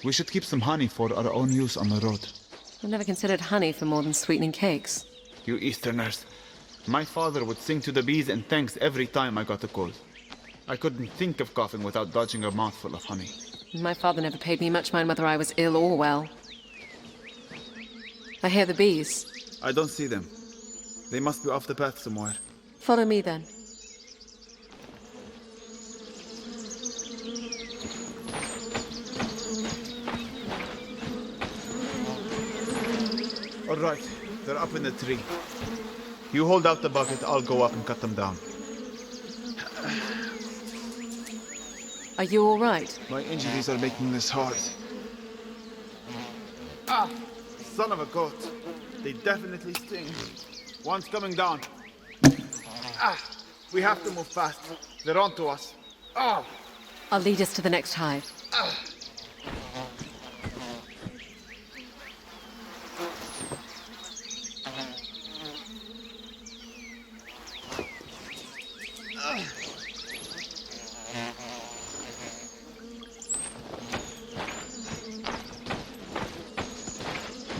We should keep some honey for our own use on the road. I've never considered honey for more than sweetening cakes. You Easterners. My father would sing to the bees and thanks every time I got a cold. I couldn't think of coughing without dodging a mouthful of honey. My father never paid me much mind whether I was ill or well. I hear the bees. I don't see them. They must be off the path somewhere. Follow me then. All right, they're up in the tree. You hold out the bucket, I'll go up and cut them down. Are you all right? My injuries are making this hard. Ah! Son of a goat. They definitely sting. One's coming down. Ah! We have to move fast. They're onto us. Ah! I'll lead us to the next hive. Ah!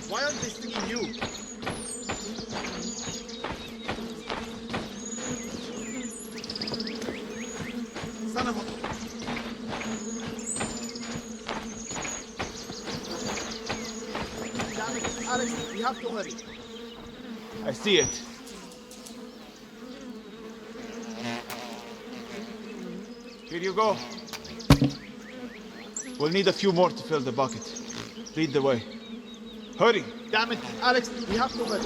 Why aren't they stinging you? Son of a... Damn it, Alex, we have to hurry. I see it. Here you go. We'll need a few more to fill the bucket. Lead the way. Hurry! Damn it, Alex, we have to hurry.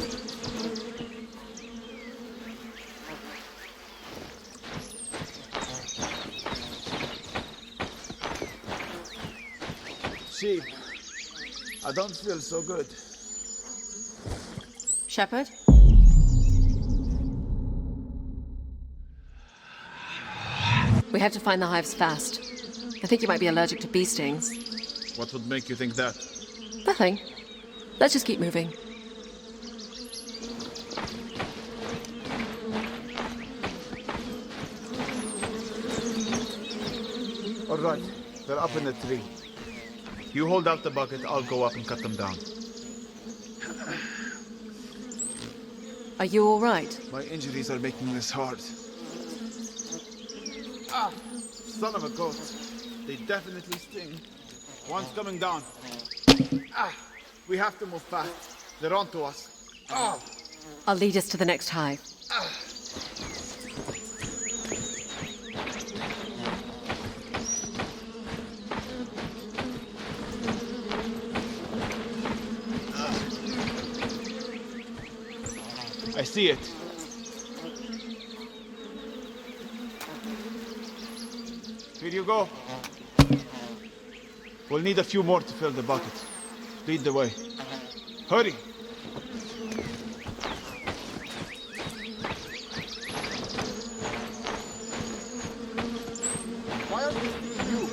Sheep, I don't feel so good. Shepherd? We have to find the hives fast. I think you might be allergic to bee stings. What would make you think that? Nothing. Let's just keep moving. All right, they're up in the tree. You hold out the bucket, I'll go up and cut them down. Are you all right? My injuries are making this hard. Ah! Son of a goat. They definitely sting. One's coming down. Ah! We have to move fast. They're onto us. Ah! I'll lead us to the next hive. Ah! I see it. Here you go. We'll need a few more to fill the bucket. Lead the way. Hurry! Why are they stinging you?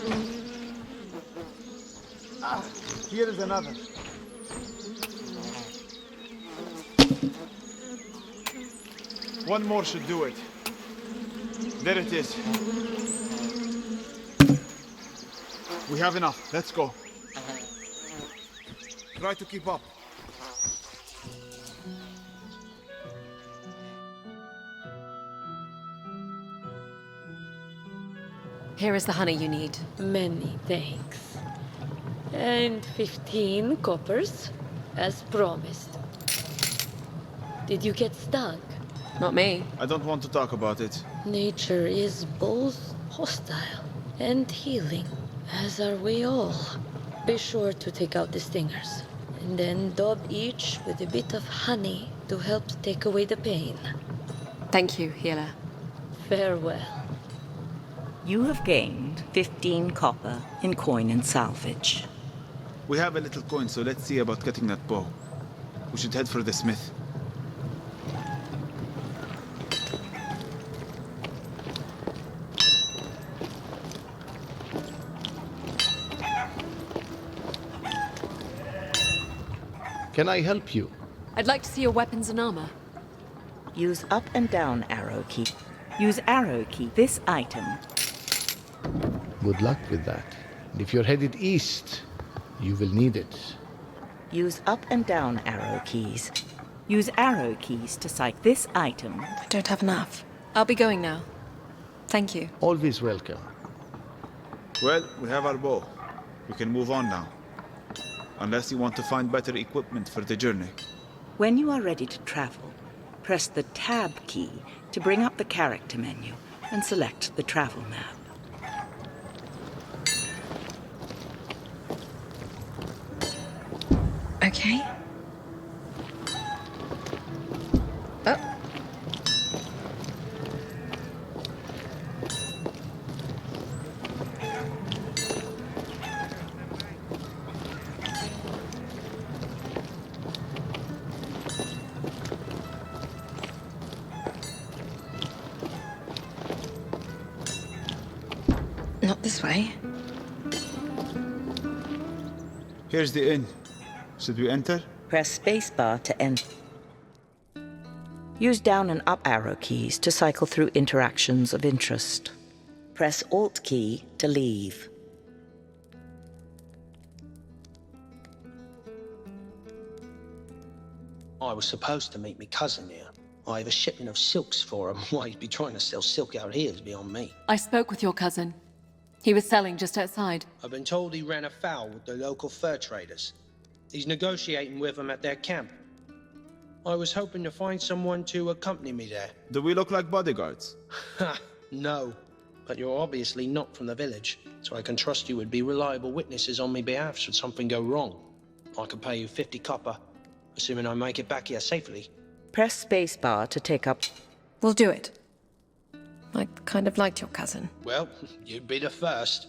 Ah, here is another. One more should do it. There it is. We have enough. Let's go. Try to keep up. Here is the honey you need. Many thanks. And 15 coppers, as promised. Did you get stung? Not me. I don't want to talk about it. Nature is both hostile and healing, as are we all. Be sure to take out the stingers, and then daub each with a bit of honey to help take away the pain. Thank you, healer. Farewell. You have gained 15 copper in coin and salvage. We have a little coin, so let's see about cutting that bow. We should head for the smith. Can I help you? I'd like to see your weapons and armor. Use up and down arrow key. Use arrow key this item. Good luck with that. And if you're headed east, You will need it. Use up and down arrow keys. Use arrow keys to cite this item. I don't have enough. I'll be going now. Thank you. Always welcome. Well, we have our bow. We can move on now. Unless you want to find better equipment for the journey. When you are ready to travel, press the Tab key to bring up the character menu and select the travel map. Okay. Oh. Not this way. Here's the inn. Should we enter? Press spacebar to enter. Use down and up arrow keys to cycle through interactions of interest. Press Alt key to leave. I was supposed to meet me cousin here. I have a shipment of silks for him. Why he'd be trying to sell silk out here is beyond me. I spoke with your cousin. He was selling just outside. I've been told he ran afoul with the local fur traders. He's negotiating with them at their camp. I was hoping to find someone to accompany me there. Do we look like bodyguards? Ha! No. But you're obviously not from the village, so I can trust you would be reliable witnesses on my behalf should something go wrong. I could pay you 50 copper, assuming I make it back here safely. Press spacebar to take up. We'll do it. I kind of liked your cousin. Well, you'd be the first.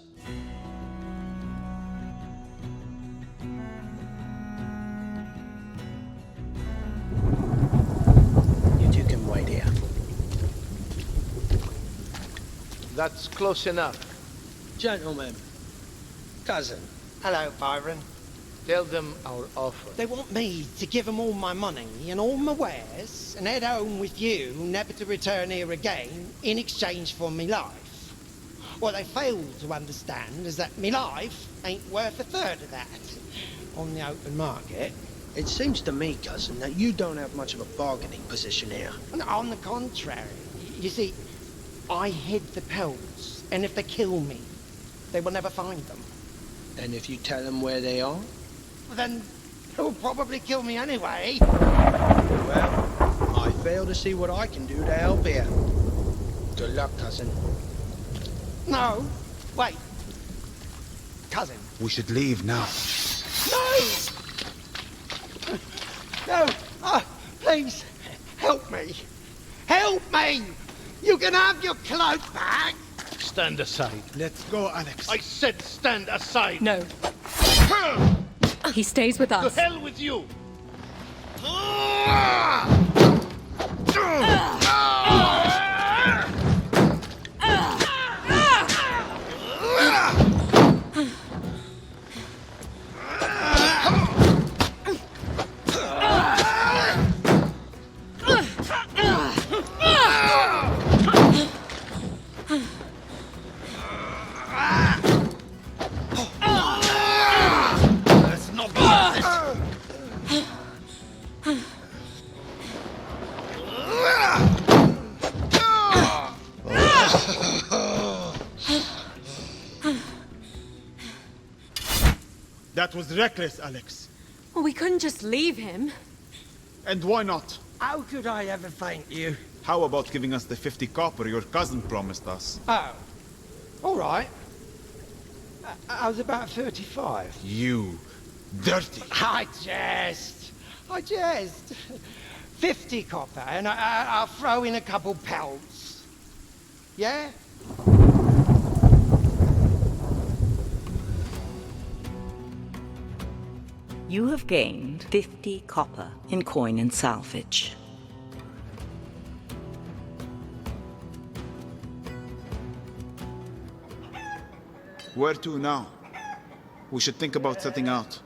You two can wait here. That's close enough. Gentlemen, cousin, Hello, Byron. Tell them our offer. They want me to give them all my money and all my wares and head home with you, never to return here again, in exchange for me life. What they fail to understand is that me life ain't worth a third of that on the open market. it seems to me, cousin, that you don't have much of a bargaining position here. And on the contrary, you see, I hid the pelts, and if they kill me, they will never find them. And if you tell them where they are? Then they'll probably kill me anyway. Well, I fail to see what I can do to help here. Good luck, cousin. No, wait. Cousin. We should leave now. No! No! Please, help me. Help me! You can have your cloak back! Stand aside. Let's go, Alex. I said stand aside. No. He stays with To us. hell with you. That was reckless, Alex. Well, we couldn't just leave him. And why not? How could I ever thank you? How about giving us the 50 copper your cousin promised us? Oh, all right. I was about 35. You dirty. I jest. 50 copper, and I'll throw in a couple pelts. Yeah? You have gained 50 copper in coin and salvage. Where to now? We should think about setting out.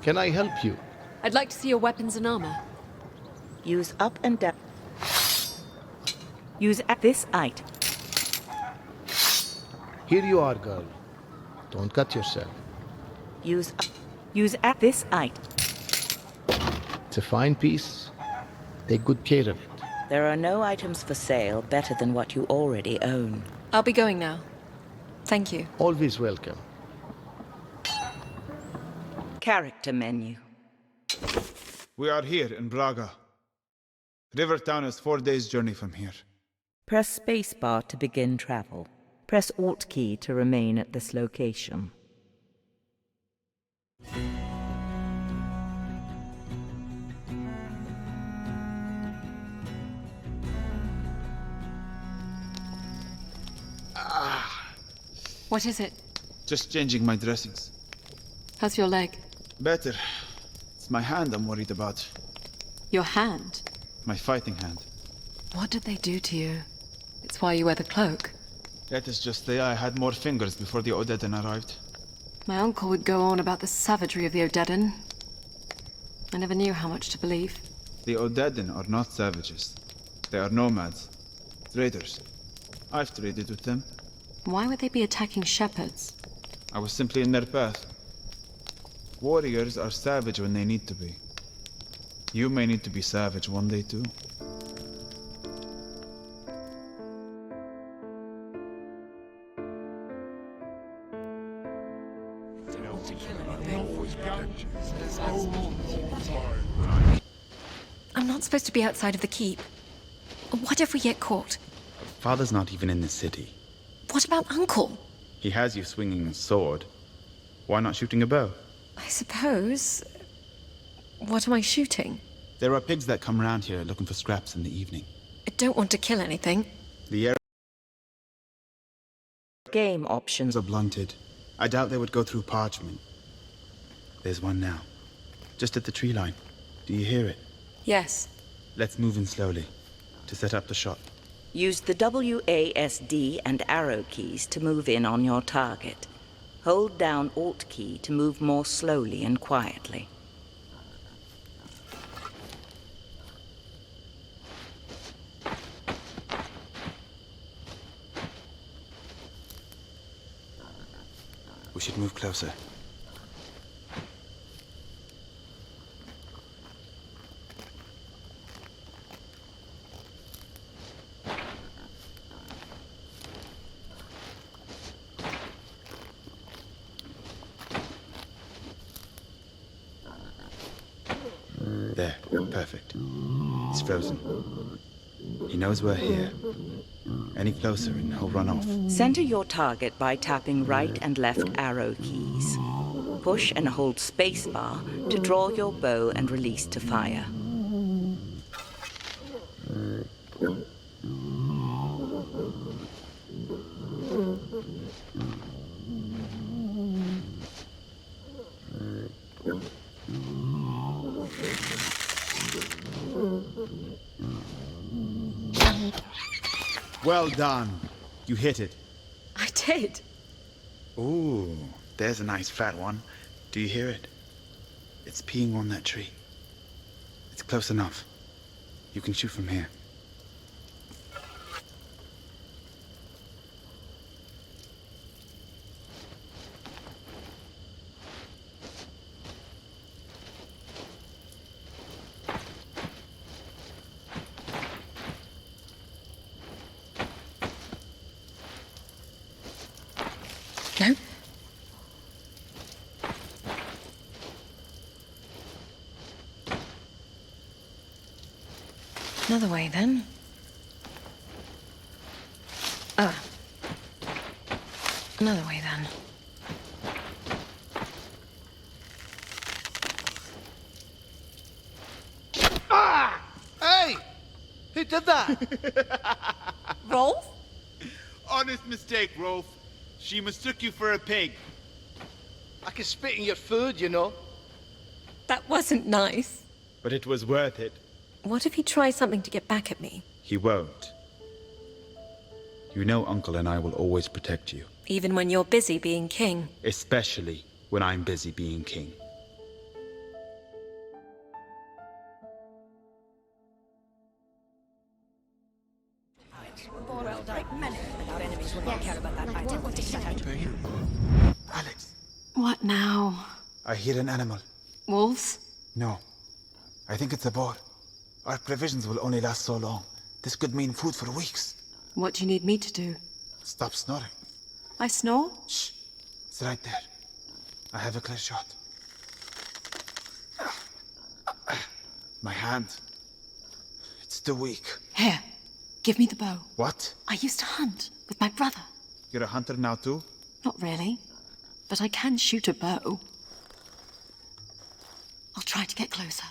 Can I help you? I'd like to see your weapons and armor. Use up and down. Use at this item. Here you are, girl. Don't cut yourself. Use at this item. It's a fine piece. Take good care of it. There are no items for sale better than what you already own. I'll be going now. Thank you. Always welcome. Character menu. We are here in Braga. Rivertown is 4 days' journey from here. Press spacebar to begin travel. Press Alt key to remain at this location. What is it? Just changing my dressings. How's your leg? Better. It's my hand I'm worried about. Your hand? My fighting hand. What did they do to you? It's why you wear the cloak. Let us just say I had more fingers before the Odedan arrived. My uncle would go on about the savagery of the Odedan. I never knew how much to believe. The Odedan are not savages. They are nomads. Traders. I've traded with them. Why would they be attacking shepherds? I was simply in their path. Warriors are savage when they need to be. You may need to be savage one day too. I'm not supposed to be outside of the keep. What if we get caught? Father's not even in the city. What about Uncle? He has you swinging a sword. Why not shooting a bow? I suppose... What am I shooting? There are pigs that come around here looking for scraps in the evening. I don't want to kill anything. The arrows Game options. are blunted. I doubt they would go through parchment. There's one now. Just at the tree line. Do you hear it? Yes. Let's move in slowly to set up the shot. Use the WASD and arrow keys to move in on your target. Hold down Alt key to move more slowly and quietly. We should move closer. There, perfect. He's frozen. He knows we're here. Any closer and he'll run off. Center your target by tapping right and left arrow keys. Push and hold spacebar to draw your bow and release to fire. Well done. You hit it. I did. Ooh, there's a nice fat one. Do you hear it? It's peeing on that tree. It's close enough. You can shoot from here. No. Another way, then. Another way, then. Hey! Who did that? Rolf? Honest mistake, Rolf. She mistook you for a pig. I can spit in your food, you know. That wasn't nice. But it was worth it. What if he tries something to get back at me? He won't. You know Uncle and I will always protect you. Even when you're busy being king. Especially when I'm busy being king. Well, like men without enemies would not care about that identity set. Alex, What now? I hear an animal. Wolves? No. I think it's a boar. Our provisions will only last so long. This could mean food for weeks. What do you need me to do? Stop snoring. I snore? Shh. It's right there. I have a clear shot. My hand. It's too weak. Here, give me the bow. What? I used to hunt with my brother. You're a hunter now too? Not really, but I can shoot a bow. I'll try to get closer.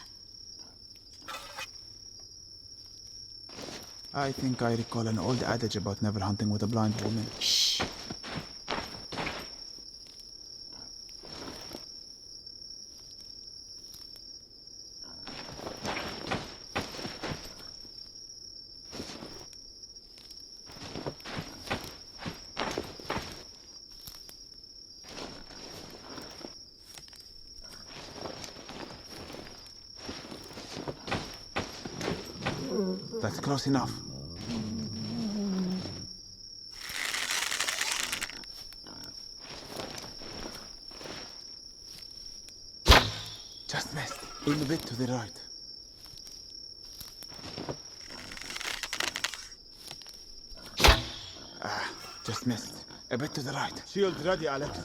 I think I recall an old adage about never hunting with a blind woman. Shh. That's close enough. Just missed. Aim a bit to the right. Just missed. A bit to the right. Shield ready, Alex.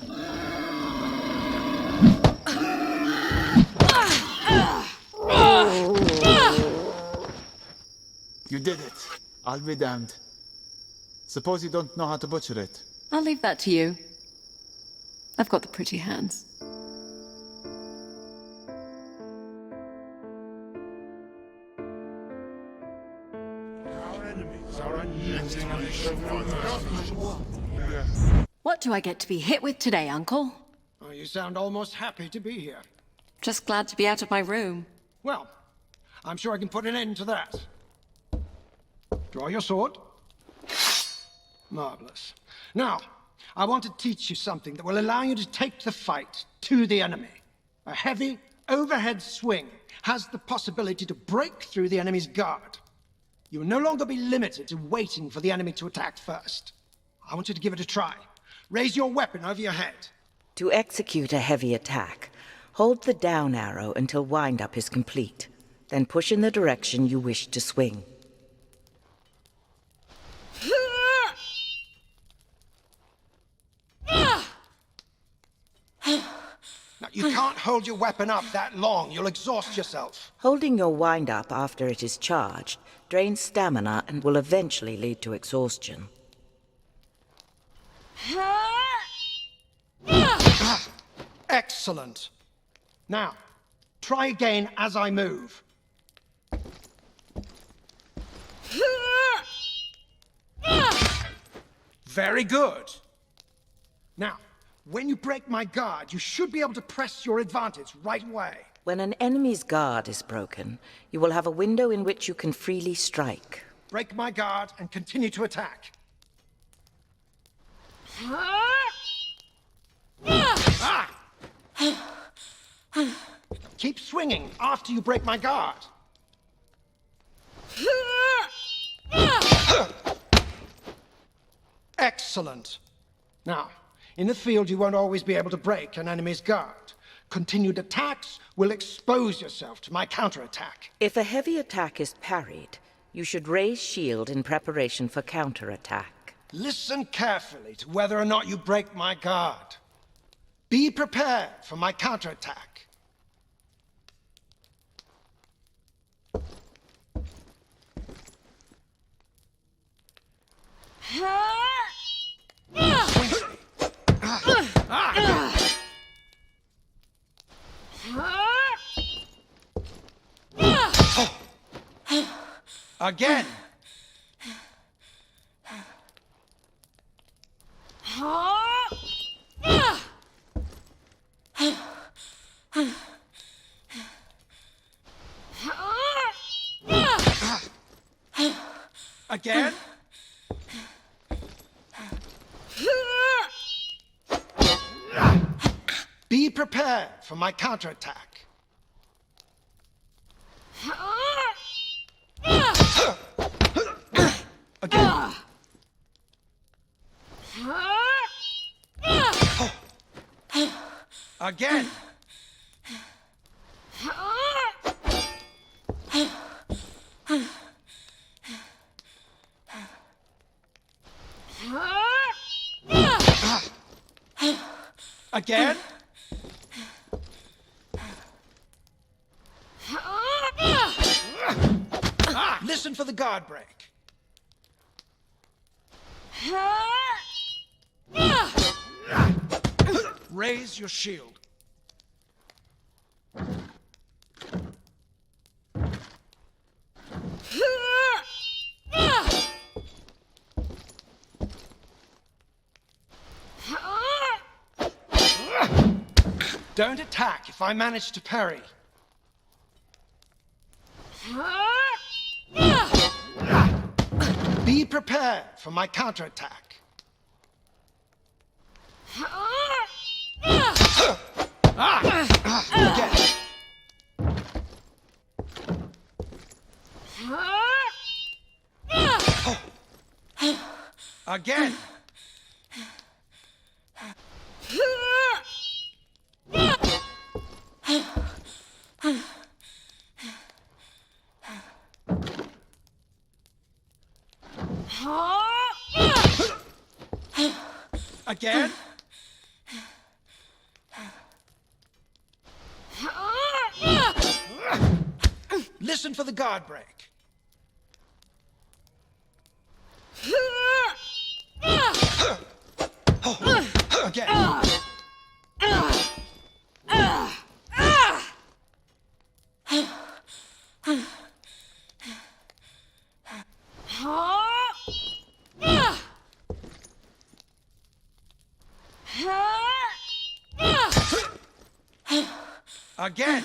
You did it. I'll be damned. Suppose you don't know how to butcher it. I'll leave that to you. I've got the pretty hands. What do I get to be hit with today, Uncle? Oh, you sound almost happy to be here. Just glad to be out of my room. Well, I'm sure I can put an end to that. Draw your sword. Marvelous. Now, I want to teach you something that will allow you to take the fight to the enemy. A heavy, overhead swing has the possibility to break through the enemy's guard. You will no longer be limited to waiting for the enemy to attack first. I want you to give it a try. Raise your weapon over your head. To execute a heavy attack, hold the down arrow until wind-up is complete. Then push in the direction you wish to swing. Now, you can't hold your weapon up that long. You'll exhaust yourself. Holding your wind-up after it is charged drains stamina and will eventually lead to exhaustion. Excellent. Now, try again as I move. Very good. Now, when you break my guard, you should be able to press your advantage right away. When an enemy's guard is broken, you will have a window in which you can freely strike. Break my guard and continue to attack. Keep swinging after you break my guard. Excellent. Now, in the field, you won't always be able to break an enemy's guard. Continued attacks will expose yourself to my counterattack. If a heavy attack is parried, you should raise shield in preparation for counterattack. Listen carefully to whether or not you break my guard. Be prepared for my counterattack. Again. Again. Be prepared for my counterattack. Again. Again! Again? Listen for the guard break. Raise your shield. Don't attack if I manage to parry. Be prepared for my counterattack. Again. Again. Again? Listen for the guard break. Again. Again.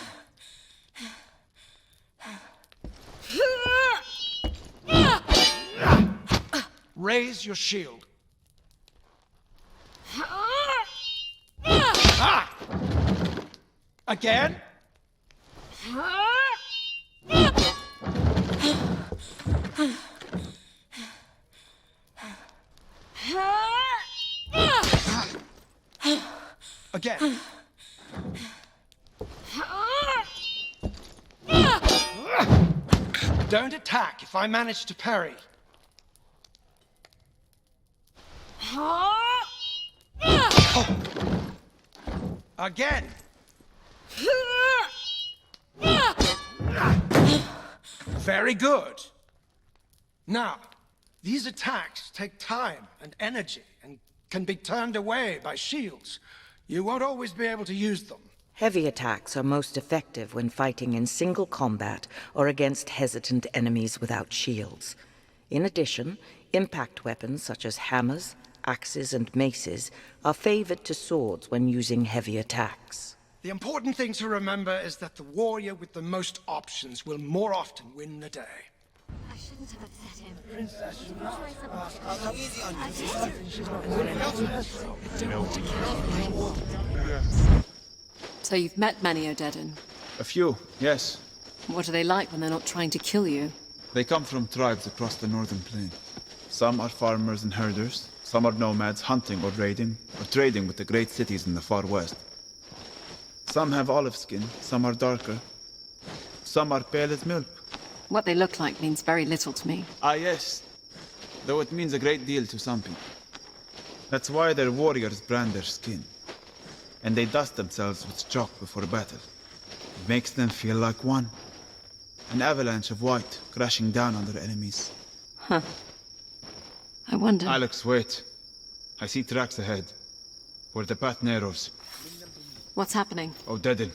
Raise your shield. Again. Again. Don't attack if I manage to parry. Again. Very good. Now, these attacks take time and energy and can be turned away by shields. You won't always be able to use them. Heavy attacks are most effective when fighting in single combat or against hesitant enemies without shields. In addition, impact weapons such as hammers, axes, and maces are favored to swords when using heavy attacks. The important thing to remember is that the warrior with the most options will more often win the day. I shouldn't have upset him. So you've met many Odedan. A few, yes. What are they like when they're not trying to kill you? They come from tribes across the northern plain. Some are farmers and herders, some are nomads hunting or raiding, or trading with the great cities in the far west. Some have olive skin, some are darker. Some are pale as milk. What they look like means very little to me. Ah, yes. Though it means a great deal to some people. That's why their warriors brand their skin. And they dust themselves with chalk before battle. It makes them feel like one. An avalanche of white crashing down on their enemies. Huh. I wonder... Alex, wait. I see tracks ahead. Where the path narrows. What's happening? Odedan.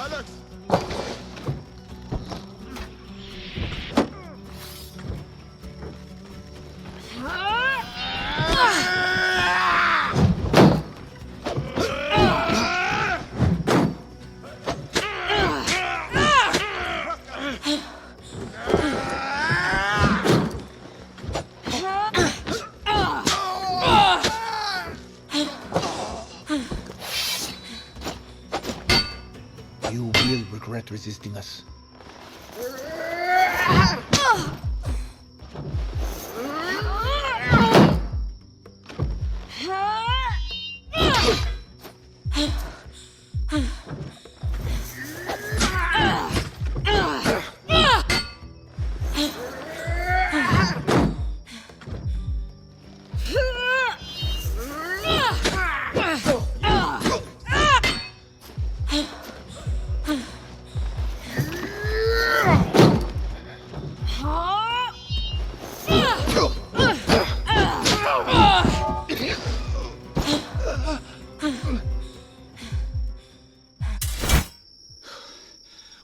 Alex! You will regret resisting us.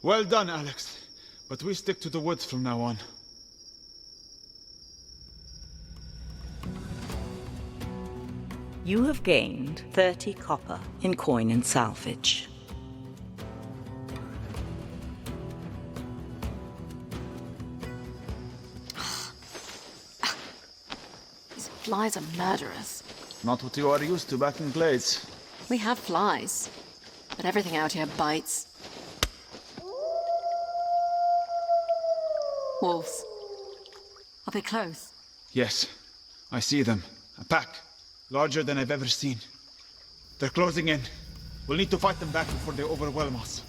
Well done, Alex. But we stick to the woods from now on. You have gained 30 copper in coin and salvage. These flies are murderous. Not what you are used to back in Glades. We have flies, but everything out here bites. Wolves. Are they close? Yes, I see them. A pack. Larger than I've ever seen. They're closing in. We'll need to fight them back before they overwhelm us.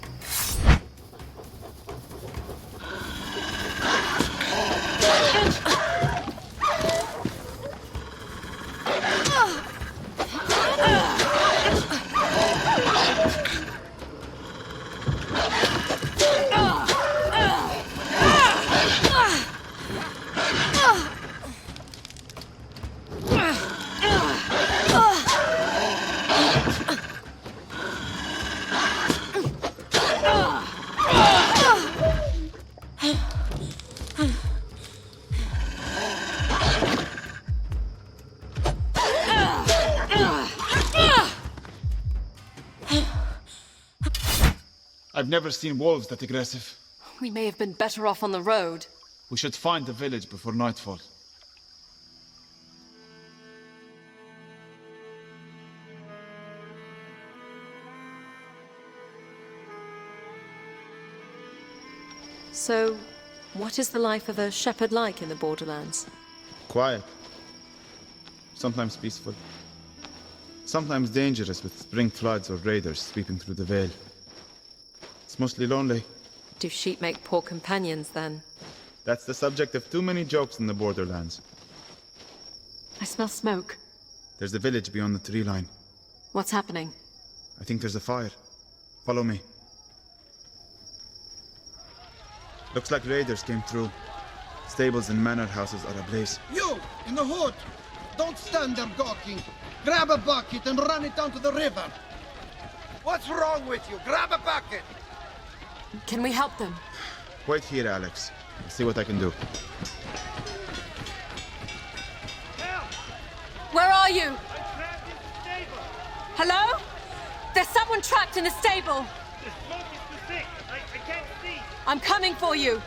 I've never seen wolves that aggressive. We may have been better off on the road. We should find the village before nightfall. So, what is the life of a shepherd like in the Borderlands? Quiet. Sometimes peaceful. Sometimes dangerous with spring floods or raiders sweeping through the Vale. It's mostly lonely. Do sheep make poor companions, then? That's the subject of too many jokes in the Borderlands. I smell smoke. There's a village beyond the tree line. What's happening? I think there's a fire. Follow me. Looks like raiders came through. Stables and manor houses are ablaze. You, in the hood! Don't stand there gawking! Grab a bucket and run it down to the river! What's wrong with you? Grab a bucket! Can we help them? Wait here, Alex. I'll see what I can do. Where are you? Hello? There's someone trapped in the stable! The smoke is too thick. I can't see. I'm coming for you!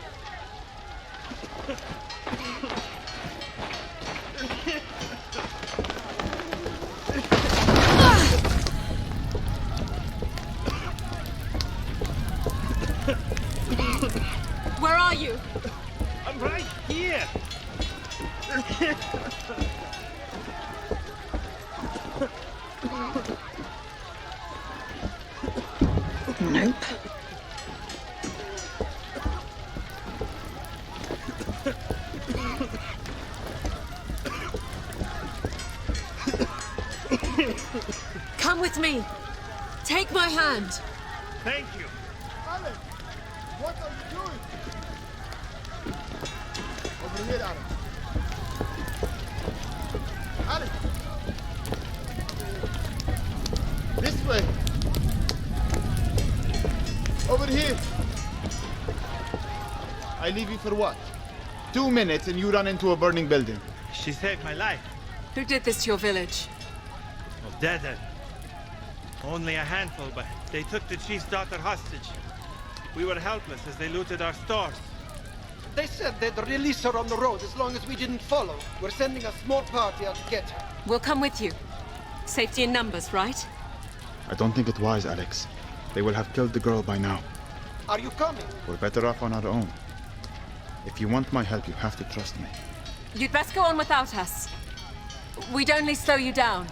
Where are you? I'm right here. Nope. Come with me. Take my hand. Thank you. Alex! What are you doing? Over here, Alex. Alex! This way! Over here! I leave you for what? 2 minutes and you run into a burning building. She saved my life. Who did this to your village? Well, dead. Only a handful, but they took the chief's daughter hostage. We were helpless as they looted our stores. They said they'd release her on the road as long as we didn't follow. We're sending a small party out to get her. We'll come with you. Safety in numbers, right? I don't think it wise, Alex. They will have killed the girl by now. Are you coming? We're better off on our own. If you want my help, you have to trust me. You'd best go on without us. We'd only slow you down.